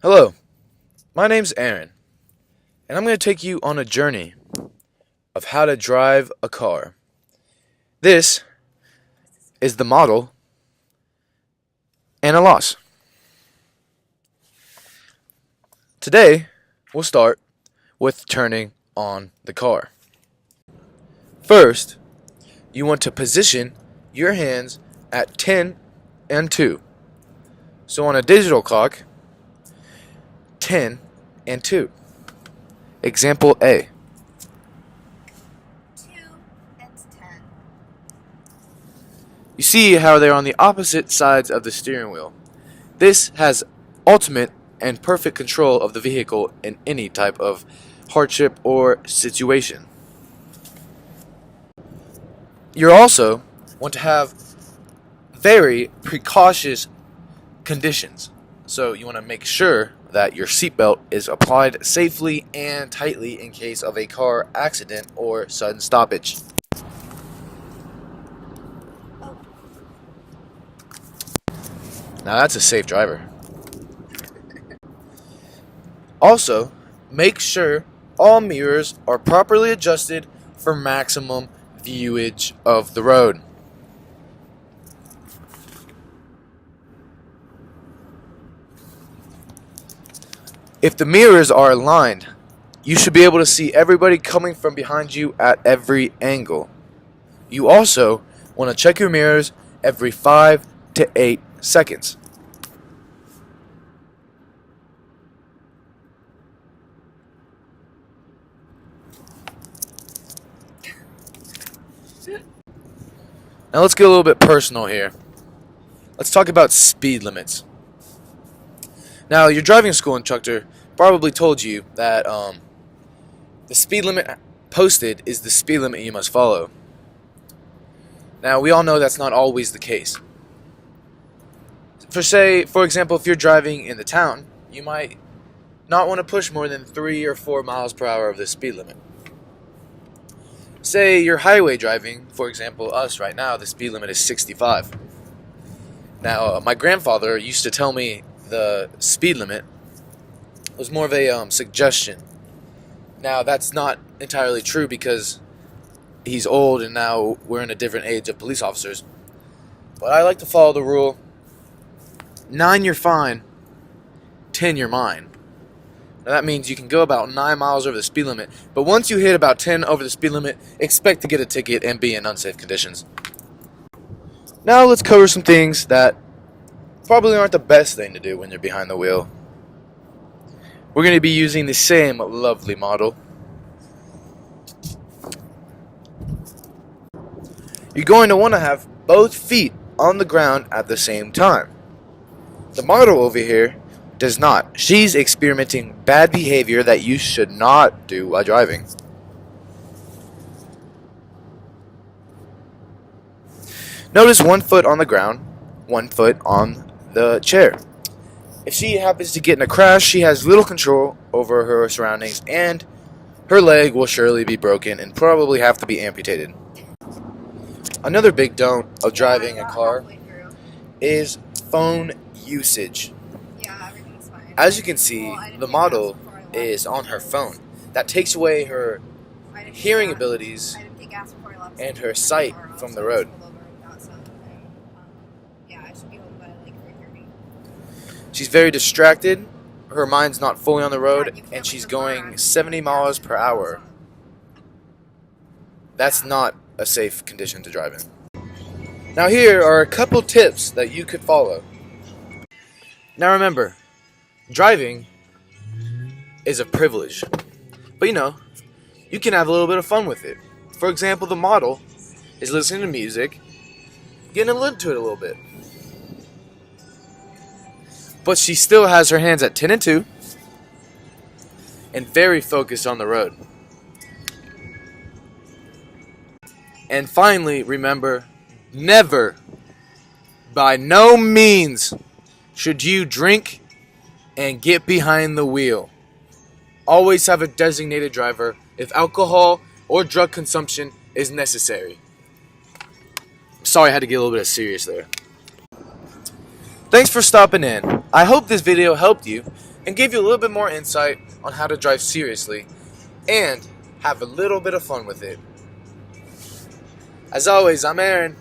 Hello, my name's Aaron, and I'm going to take you on a journey of how to drive a car. This is the model and a loss. Today, we'll start with turning on the car. First, you want to position your hands at 10 and 2. So on a digital clock, 10 and 2. Example A. 2 and 10. You see how they're on the opposite sides of the steering wheel. This has ultimate and perfect control of the vehicle in any type of hardship or situation. You also want to have very precautious conditions. So you want to make sure that your seatbelt is applied safely and tightly in case of a car accident or sudden stoppage. Oh. Now that's a safe driver. Also, make sure all mirrors are properly adjusted for maximum viewage of the road. If the mirrors are aligned, you should be able to see everybody coming from behind you at every angle. You also want to check your mirrors every 5 to 8 seconds. Now let's get a little bit personal here. Let's talk about speed limits. Now, your driving school instructor probably told you that the speed limit posted is the speed limit you must follow. Now, we all know that's not always the case. For example, if you're driving in the town, you might not want to push more than 3 or 4 miles per hour of the speed limit. Say you're highway driving, for example, us right now, the speed limit is 65. Now, my grandfather used to tell me the speed limit was more of a suggestion. Now, that's not entirely true because he's old and now we're in a different age of police officers. But I like to follow the rule: 9 you're fine, 10 you're mine. Now, that means you can go about 9 miles over the speed limit, but once you hit about 10 over the speed limit, expect to get a ticket and be in unsafe conditions. Now let's cover some things that probably aren't the best thing to do when you're behind the wheel. We're going to be using the same lovely model. You're going to want to have both feet on the ground at the same time. The model over here does not. She's experimenting bad behavior that you should not do while driving. Notice 1 foot on the ground, 1 foot on the chair. If she happens to get in a crash, she has little control over her surroundings, and her leg will surely be broken and probably have to be amputated. Another big don't of driving a car is phone usage. Yeah, everything's fine. As you can see, the model is on her phone. That takes away her hearing abilities and her sight from the road. Yeah, I should be home by like 3:30. She's very distracted, her mind's not fully on the road, and she's going 70 miles per hour. That's not a safe condition to drive in. Now here are a couple tips that you could follow. Now remember, driving is a privilege, but you can have a little bit of fun with it. For example, the model is listening to music, getting into it a little bit. But she still has her hands at 10 and 2 and very focused on the road. And finally, remember, never, by no means, should you drink and get behind the wheel. Always have a designated driver if alcohol or drug consumption is necessary. Sorry I had to get a little bit serious there. Thanks for stopping in. I hope this video helped you and gave you a little bit more insight on how to drive seriously and have a little bit of fun with it. As always, I'm Aaron.